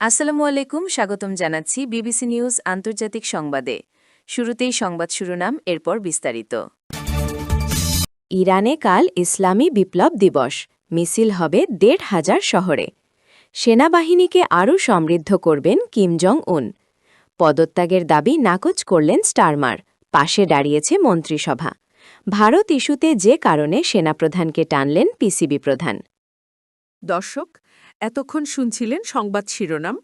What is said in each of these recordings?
আসসালামু আলাইকুম, স্বাগতম জানাচ্ছি বিবিসি নিউজ আন্তর্জাতিক সংবাদে। শুরুতেই সংবাদ শিরোনাম, এরপর বিস্তারিত। ইরানে কাল ইসলামী বিপ্লব দিবস, মিছিল হবে ১৫০০ শহরে। সেনাবাহিনীকে আরও সমৃদ্ধ করবেন কিম জং উন। পদত্যাগের দাবি নাকচ করলেন স্টারমার, পাশে দাঁড়িয়েছে মন্ত্রিসভা। ভারত ইস্যুতে যে কারণে সেনাপ্রধানকে টানলেন পিসিবি প্রধান। দর্শক, এতক্ষণ শুনছিলেন সংবাদ শিরোনাম,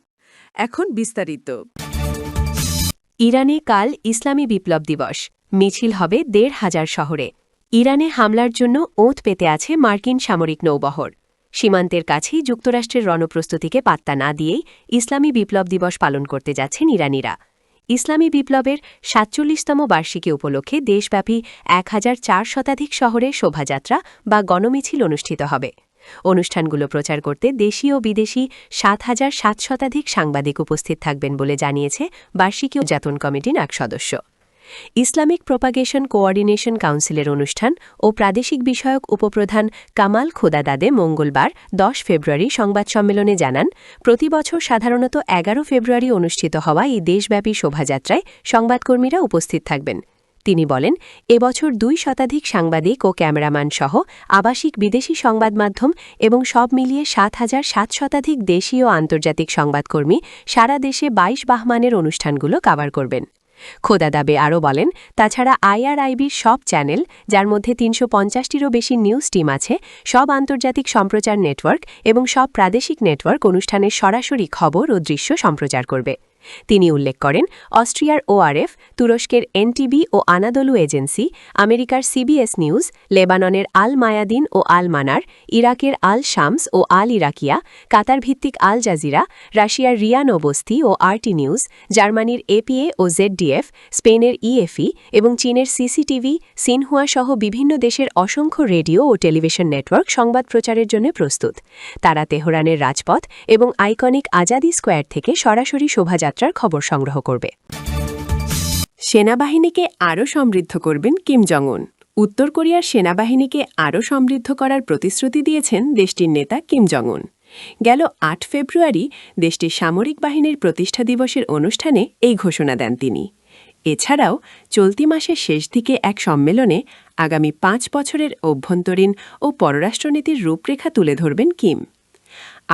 এখন বিস্তারিত। ইরানে কাল ইসলামী বিপ্লব দিবস, মিছিল হবে ১৫০০ শহরে। ইরানে হামলার জন্য ওঁত পেতে আছে মার্কিন সামরিক নৌবহর। সীমান্তের কাছেই যুক্তরাষ্ট্রের রণপ্রস্তুতিকে পাত্তা না দিয়েই ইসলামী বিপ্লব দিবস পালন করতে যাচ্ছেন ইরানিরা। ইসলামী বিপ্লবের ৪৭তম বার্ষিকী উপলক্ষে দেশব্যাপী ১,০০৪ শতাধিক শহরে শোভাযাত্রা বা গণমিছিল অনুষ্ঠিত হবে। অনুষ্ঠানগুলো প্রচার করতে দেশি ও বিদেশি ৭,৭০০ শতাধিক সাংবাদিক উপস্থিত থাকবেন বলে জানিয়েছে বার্ষিকী উদযাপন কমিটির এক সদস্য। ইসলামিক প্রপাগেশন কোঅর্ডিনেশন কাউন্সিলের অনুষ্ঠান ও প্রাদেশিক বিষয়ক উপপ্রধান কামাল খোদাদাদে মঙ্গলবার ১০ ফেব্রুয়ারি সংবাদ সম্মেলনে জানান, প্রতি বছর সাধারণত ১১ ফেব্রুয়ারি অনুষ্ঠিত হওয়া এই দেশব্যাপী শোভাযাত্রায় সংবাদকর্মীরা উপস্থিত থাকবেন। তিনি বলেন, এবছর ২ শতাধিক সাংবাদিক ও ক্যামেরাম্যান সহ আবাসিক বিদেশি সংবাদ মাধ্যম এবং সব মিলিয়ে ৭,৭০০ শতাধিক দেশীয় ও আন্তর্জাতিক সংবাদকর্মী সারা দেশে ২২ বাহমানের অনুষ্ঠানগুলো কাভার করবেন। খোদাদাবে আরও বলেন, তাছাড়া আইআরআইবির সব চ্যানেল, যার মধ্যে ৩৫০টিরও বেশি নিউজ টিম আছে, সব আন্তর্জাতিক সম্প্রচার নেটওয়ার্ক এবং সব প্রাদেশিক নেটওয়ার্ক অনুষ্ঠানের সরাসরি খবর ও দৃশ্য সম্প্রচার করবে। তিনি উল্লেখ করেন, অস্ট্রিয়ার ওআরএফ, তুরস্কের এনটিভি ও আনাদলু এজেন্সি, আমেরিকার সিবিএস নিউজ, লেবাননের আল মায়াদিন ও আল মানার, ইরাকের আল শামস ও আল ইরাকিয়া, কাতার ভিত্তিক আল জাজিরা, রাশিয়ার রিয়া নোভোস্তি ও আরটি নিউজ, জার্মানির এপিএ ও জেডডিএফ, স্পেনের ইএফই এবং চীনের সিসিটিভি, সিনহুয়া সহ বিভিন্ন দেশের অসংখ্য রেডিও ও টেলিভিশন নেটওয়ার্ক সংবাদ প্রচারের জন্য প্রস্তুত। তারা তেহরানের রাজপথ এবং আইকনিক আজাদি স্কোয়ার থেকে সরাসরি শোভাযাত্রার খবর সংগ্রহ করবে। সেনাবাহিনীকে আরও সমৃদ্ধ করবেন কিম জং উন। উত্তর কোরিয়ার সেনাবাহিনীকে আরও সমৃদ্ধ করার প্রতিশ্রুতি দিয়েছেন দেশটির নেতা কিম জং উন। গেল ৮ ফেব্রুয়ারি দেশটির সামরিক বাহিনীর প্রতিষ্ঠা দিবসের অনুষ্ঠানে এই ঘোষণা দেন তিনি। এছাড়াও চলতি মাসের শেষ দিকে এক সম্মেলনে আগামী ৫ বছরের অভ্যন্তরীণ ও পররাষ্ট্রনীতির রূপরেখা তুলে ধরবেন কিম।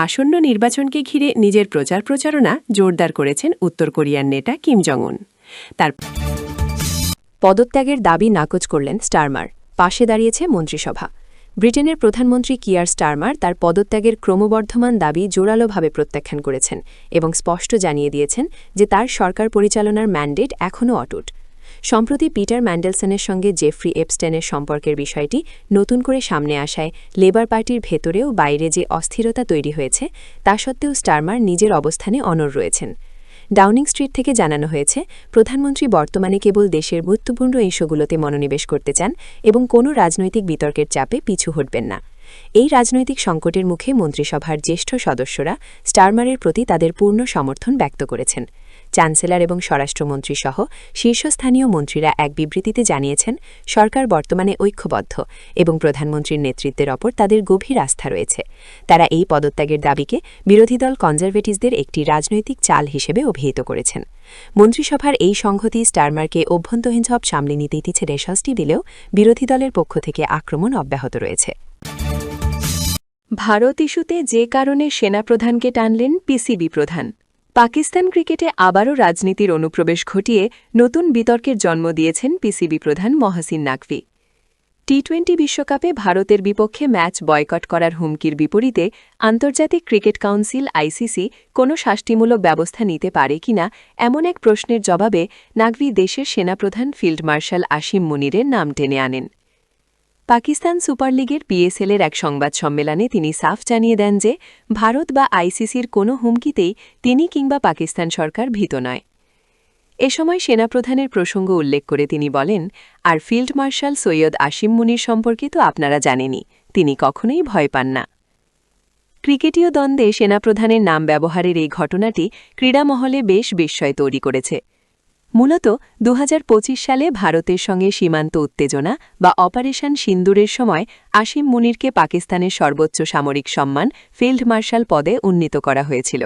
আসন্ন নির্বাচনকে ঘিরে নিজের প্রচারণা জোরদার করেছেন উত্তর কোরিয়ার নেতা কিম জং উন। তার পদত্যাগের দাবি নাকচ করলেন স্টারমার, পাশে দাঁড়িয়েছে মন্ত্রিসভা। ব্রিটেনের প্রধানমন্ত্রী কিয়ার স্টারমার তার পদত্যাগের ক্রমবর্ধমান দাবি জোরালোভাবে প্রত্যাখ্যান করেছেন এবং স্পষ্ট জানিয়ে দিয়েছেন যে তার সরকার পরিচালনার ম্যান্ডেট এখনও অটুট। সম্প্রতি পিটার ম্যান্ডেলসনের সঙ্গে জেফ্রি এপস্টেনের সম্পর্কের বিষয়টি নতুন করে সামনে আসায় লেবার পার্টির ভেতরেও বাইরে যে অস্থিরতা তৈরি হয়েছে, তা সত্ত্বেও স্টারমার নিজের অবস্থানে অনড় রয়েছেন। ডাউনিং স্ট্রিট থেকে জানানো হয়েছে, প্রধানমন্ত্রী বর্তমানে কেবল দেশের গুরুত্বপূর্ণ ইস্যুগুলোতে মনোনিবেশ করতে চান এবং কোনো রাজনৈতিক বিতর্কের চাপে পিছু হটবেন না। এই রাজনৈতিক সংকটের মুখে মন্ত্রিসভার জ্যেষ্ঠ সদস্যরা স্টারমারের প্রতি তাদের পূর্ণ সমর্থন ব্যক্ত করেছেন। চ্যান্সেলর এবং স্বরাষ্ট্রমন্ত্রী সহ শীর্ষস্থানীয় মন্ত্রীরা এক বিবৃতিতে জানিয়েছেন, সরকার বর্তমানে ঐক্যবদ্ধ এবং প্রধানমন্ত্রীর নেতৃত্বের ওপর তাদের গভীর আস্থা রয়েছে। তারা এই পদত্যাগের দাবিকে বিরোধী দল কনজারভেটিভসদের একটি রাজনৈতিক চাল হিসেবে অভিহিত করেছেন। মন্ত্রিসভার এই সংহতি স্টারমারকে অভ্যন্তরীণ ঝড় সামলে নিতে ছেড়ে স্বস্তি দিলেও বিরোধী দলের পক্ষ থেকে আক্রমণ অব্যাহত রয়েছে। ভারত ইস্যুতে যে কারণে সেনাপ্রধানকে টানলেন পিসিবি প্রধান। পাকিস্তান ক্রিকেটে আবারও রাজনীতির অনুপ্রবেশ ঘটিয়ে নতুন বিতর্কের জন্ম দিয়েছেন পিসিবি প্রধান মহসিন নাকভি। টি-২০ বিশ্বকাপে ভারতের বিপক্ষে ম্যাচ বয়কট করার হুমকির বিপরীতে আন্তর্জাতিক ক্রিকেট কাউন্সিল আইসিসি কোনো শাস্তিমূলক ব্যবস্থা নিতে পারে কিনা এমন এক প্রশ্নের জবাবে নাকভি দেশের সেনাপ্রধান ফিল্ড মার্শাল আসিম মুনিরের নাম টেনে আনেন। পাকিস্তান সুপার লিগের পিএসএলের এক সংবাদ সম্মেলনে তিনি সাফ জানিয়ে দেন যে ভারত বা আইসিসির কোনো হুমকিতেই তিনি কিংবা পাকিস্তান সরকার ভীত নয়। এ সময় সেনাপ্রধানের প্রসঙ্গ উল্লেখ করে তিনি বলেন, আর ফিল্ড মার্শাল সৈয়দ আসিম মুনির সম্পর্কে তো আপনারা জানেনই, তিনি কখনোই ভয় পান না। ক্রিকেটীয় দ্বন্দ্বে সেনাপ্রধানের নাম ব্যবহারের এই ঘটনাটি ক্রীড়া মহলে বেশ বিস্ময় তৈরি করেছে। মূলত ২০২৫ সালে ভারতের সঙ্গে সীমান্ত উত্তেজনা বা অপারেশন সিন্দুরের সময় আসিম মুনিরকে পাকিস্তানের সর্বোচ্চ সামরিক সম্মান ফিল্ড মার্শাল পদে উন্নীত করা হয়েছিল।